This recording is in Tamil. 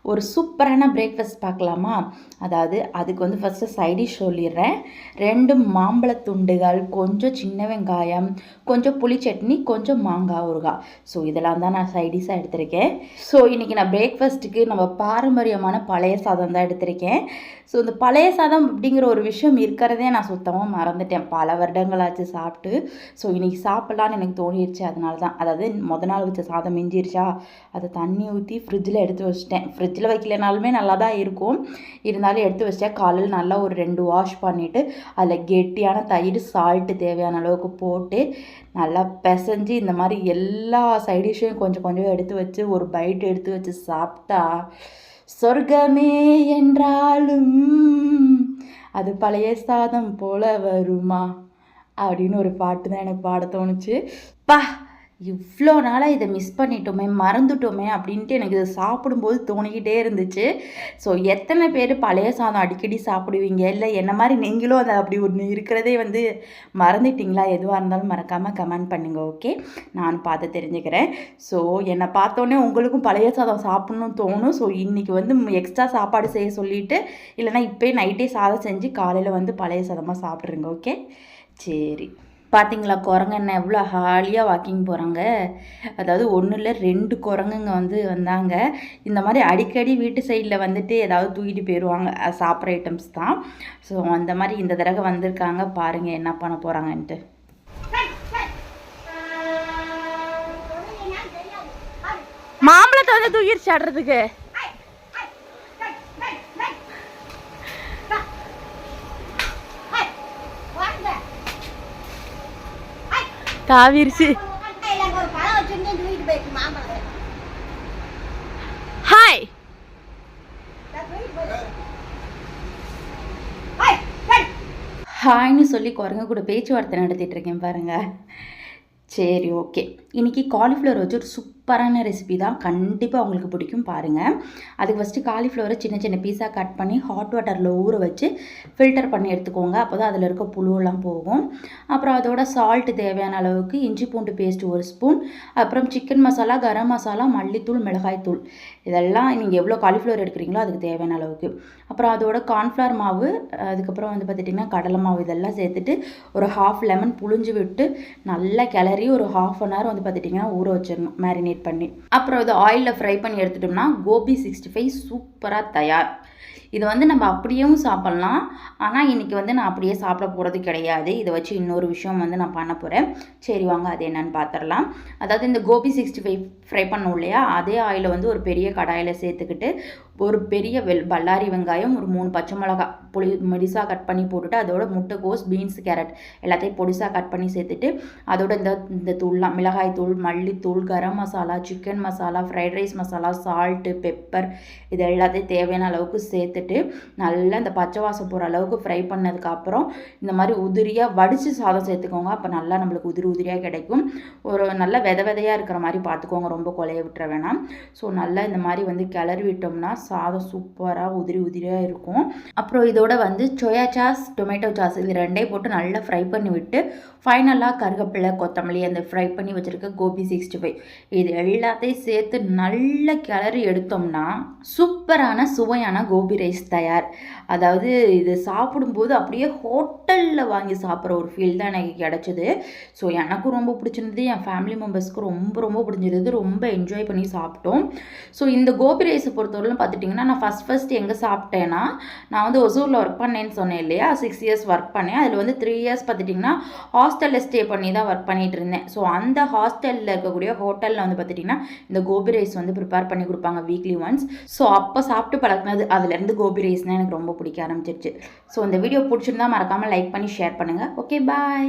ஒரு சூப்பரான பிரேக்ஃபாஸ்ட் பார்க்கலாமா? அதாவது அதுக்கு வந்து ஃபஸ்ட்டு சைடிஷ் சொல்லிடுறேன். 2 மாம்பழத் துண்டுகள், கொஞ்சம் சின்ன வெங்காயம், கொஞ்சம் புளி சட்னி, கொஞ்சம் மாங்காய் ஊறுகாய். ஸோ இதெல்லாம் தான் நான் சைடிஷாக எடுத்திருக்கேன். ஸோ இன்றைக்கி நான் பிரேக்ஃபாஸ்ட்டுக்கு நம்ம பாரம்பரியமான பழைய சாதம் தான் எடுத்திருக்கேன். ஸோ இந்த பழைய சாதம் அப்படிங்கிற ஒரு விஷயம் இருக்கிறதே நான் சுத்தமாக மறந்துட்டேன். பல வருடங்களாச்சு சாப்பிட்டு. ஸோ இன்றைக்கி சாப்பிட்லான்னு எனக்கு தோணிடுச்சு. அதனால தான், அதாவது மொதல் நாள் வச்ச சாதம் மிஞ்சிருச்சா, அதை தண்ணி ஊற்றி ஃப்ரிட்ஜில் எடுத்து வச்சிட்டேன். ஃப்ரிட்ஜில் வைக்கலனாலுமே நல்லா தான் இருக்கும், இருந்தாலும் எடுத்து வச்சிட்டேன். காலையில் நல்லா ஒரு 2 வாஷ் பண்ணிவிட்டு அதில் கெட்டியான தயிர், சால்ட்டு தேவையான அளவுக்கு போட்டு நல்லா பிசைஞ்சு இந்த மாதிரி எல்லா சைடிஷையும் கொஞ்சம் கொஞ்சம் எடுத்து வச்சு ஒரு பைட் எடுத்து வச்சு சாப்பிட்டா சொர்க்கமே என்றாலும் அது பழைய சாதம் போல வருமா அப்படின்னு ஒரு பாட்டு தான் எனக்கு பாட தோணுச்சு. இவ்வளோ நாளாக இதை மிஸ் பண்ணிட்டோமே, மறந்துட்டோமே அப்படின்ட்டு எனக்கு இதை சாப்பிடும்போது தோணிக்கிட்டே இருந்துச்சு. ஸோ எத்தனை பேர் பழைய சாதம் அடிக்கடி சாப்பிடுவீங்க, இல்லை என்ன மாதிரி நீங்களும் அதை அப்படி ஒன்று இருக்கிறதே வந்து மறந்துட்டிங்களா? எதுவாக இருந்தாலும் மறக்காமல் கமெண்ட் பண்ணுங்கள். ஓகே, நான் பார்த்து தெரிஞ்சுக்கிறேன். ஸோ என்னை பார்த்தோன்னே உங்களுக்கும் பழைய சாதம் சாப்பிட்ணுன்னு தோணும். ஸோ இன்றைக்கி வந்து எக்ஸ்ட்ரா சாப்பாடு செய்ய சொல்லிவிட்டு, இல்லைனா இப்போயே நைட்டே சாதம் செஞ்சு காலையில் வந்து பழைய சாதமாக சாப்பிட்ருங்க. ஓகே, சரி. பார்த்தீங்களா, குரங்கண்ண எவ்வளோ ஹாலியாக வாக்கிங் போகிறாங்க. அதாவது ஒன்றும் இல்லை, 2 குரங்குங்க வந்து வந்தாங்க. இந்த மாதிரி அடிக்கடி வீட்டு சைடில் வந்துட்டு ஏதாவது தூக்கிட்டு போயிடுவாங்க, சாப்பிட்ற ஐட்டம்ஸ் தான். ஸோ அந்த மாதிரி இந்த தடவை வந்திருக்காங்க. பாருங்கள் என்ன பண்ண போகிறாங்கன்ட்டு. மாம்பழத்தை வந்து தூக்கிட்டு சாடுறதுக்கு தாவிருச்சு. ஹாய், ஹாய்னு சொல்லி குரங்கு கூட பேச்சுவார்த்தை நடத்திட்டு இருக்கேன் பாருங்க. சரி, ஓகே. இன்றைக்கி காலிஃப்ளவர் வச்சு ஒரு சூப்பரான ரெசிபி தான், கண்டிப்பாக உங்களுக்கு பிடிக்கும். பாருங்கள். அதுக்கு ஃபஸ்ட்டு காலிஃப்ளவரை சின்ன சின்ன பீஸாக கட் பண்ணி ஹாட் வாட்டரில் ஊற வச்சு ஃபில்டர் பண்ணி எடுத்துக்கோங்க. அப்போ தான் அதில் இருக்க புழுவெல்லாம் போகும். அப்புறம் அதோட சால்ட்டு தேவையான அளவுக்கு, இஞ்சி பூண்டு பேஸ்ட் 1 ஸ்பூன், அப்புறம் சிக்கன் மசாலா, கரம் மசாலா, மல்லித்தூள், மிளகாய்த்தூள், இதெல்லாம் நீங்கள் எவ்வளோ காலிஃப்ளவர் எடுக்கிறீங்களோ அதுக்கு தேவையான அளவுக்கு. அப்புறம் அதோட கார்ன்ஃப்ளவர் மாவு, அதுக்கப்புறம் வந்து பார்த்திட்டிங்கன்னா கடலை மாவு, இதெல்லாம் சேர்த்துட்டு ஒரு 1/2 லெமன் புழிஞ்சு விட்டு நல்லா கிளறி ஒரு 1/2 அன் ஹவர் வந்து பார்த்துட்டிங்கன்னா ஊற வச்சிடணும், மேரினேட் பண்ணி. அப்புறம் இது ஆயிலில் ஃப்ரை பண்ணி எடுத்துட்டோம்னா கோபி 65 சூப்பராக தயார். இது வந்து நம்ம அப்படியும் சாப்பிட்லாம், ஆனால் இன்றைக்கி வந்து நான் அப்படியே சாப்பிட போகிறது கிடையாது. இதை வச்சு இன்னொரு விஷயம் வந்து நான் பண்ண போகிறேன். சரி வாங்க, அது என்னன்னு பார்த்துடலாம். அதாவது இந்த கோபி 65 ஃப்ரை பண்ணோம் இல்லையா, அதே ஆயிலை வந்து ஒரு பெரிய கடாயில் சேர்த்துக்கிட்டு ஒரு பெரிய பல்லாரி வெங்காயம், ஒரு 3 பச்சை மிளகா மெடிசாக கட் பண்ணி போட்டுட்டு, அதோட முட்டைக்கோஸ், பீன்ஸ், கேரட் எல்லாத்தையும் பொடிசாக கட் பண்ணி சேர்த்துட்டு, அதோட இந்த தூள்லாம் மிளகாய் தூள், மல்லித்தூள், garam masala, chicken masala, fried rice masala, salt, pepper, இது எல்லாத்தையும் தேவையான அளவுக்கு சேர்த்துட்டு நல்லா இந்த பச்சை வாசம் போகிற அளவுக்கு ஃப்ரை பண்ணதுக்கப்புறம் இந்த மாதிரி உதிரியாக வடித்து சாதம் சேர்த்துக்கோங்க. அப்போ நல்லா நம்மளுக்கு உதிரியாக கிடைக்கும். ஒரு நல்ல விதையாக இருக்கிற மாதிரி பார்த்துக்கோங்க, ரொம்ப கொலைய விட்டுற வேணாம். ஸோ நல்லா இந்த மாதிரி வந்து கிளறி விட்டோம்னா சாதம் சூப்பராக உதிரியாக இருக்கும். அப்புறம் இதோட வந்து சோயா சாஸ், டொமேட்டோ சாஸ், இது 2ஐயும் போட்டு நல்லா ஃப்ரை பண்ணி விட்டு ஃபைனலாக கருவேப்பிலை, கொத்தமல்லி, அந்த ஃப்ரை பண்ணி வச்சுருக்க கோபி 65 இது எல்லாத்தையும் சேர்த்து நல்லா கிளறி எடுத்தோம்னா சூப்பரான சுவையான கோபி ரைஸ் தயார். அதாவது இது சாப்பிடும்போது அப்படியே ஹோட்டலில் வாங்கி சாப்பிட்ற ஒரு ஃபீல் தான் எனக்கு கிடச்சிது. ஸோ எனக்கும் ரொம்ப பிடிச்சிருந்தது, என் ஃபேமிலி மெம்பர்ஸ்க்கு ரொம்ப பிடிச்சிருந்தது, ரொம்ப என்ஜாய் பண்ணி சாப்பிட்டோம். ஸோ இந்த கோபி ரைஸை பொறுத்தவரைக்கும் பார்த்துட்டிங்கன்னா, நான் ஃபஸ்ட் எங்கே சாப்பிட்டேன்னா, நான் வந்து ஒசூரில் ஒர்க் பண்ணேன்னு சொன்னேன் இல்லையா, 6 இயர்ஸ் ஒர்க் பண்ணேன். அதில் வந்து 3 இயர்ஸ் பார்த்துட்டிங்கன்னா ஹாஸ்டலில் ஸ்டே பண்ணி தான் ஒர்க் பண்ணிகிட்டு இருந்தேன். ஸோ அந்த ஹாஸ்டலில் இருக்கக்கூடிய ஹோட்டலில் வந்து பார்த்துட்டிங்கன்னா இந்த கோபி ரைஸ் வந்து ப்ரிப்பேர் பண்ணி கொடுப்பாங்க வீக்லி ஒன்ஸ். ஸோ அப்போ சாப்பிட்டு பழகினது, அதுலேருந்து கோபி ரைஸ்னால் எனக்கு ரொம்ப பிடிக்க ஆரம்பிச்சிருச்சு. ஸோ இந்த வீடியோ பிடிச்சிருந்தா மறக்காமல் லைக் பண்ணி ஷேர் பண்ணுங்கள். ஓகே, பாய்.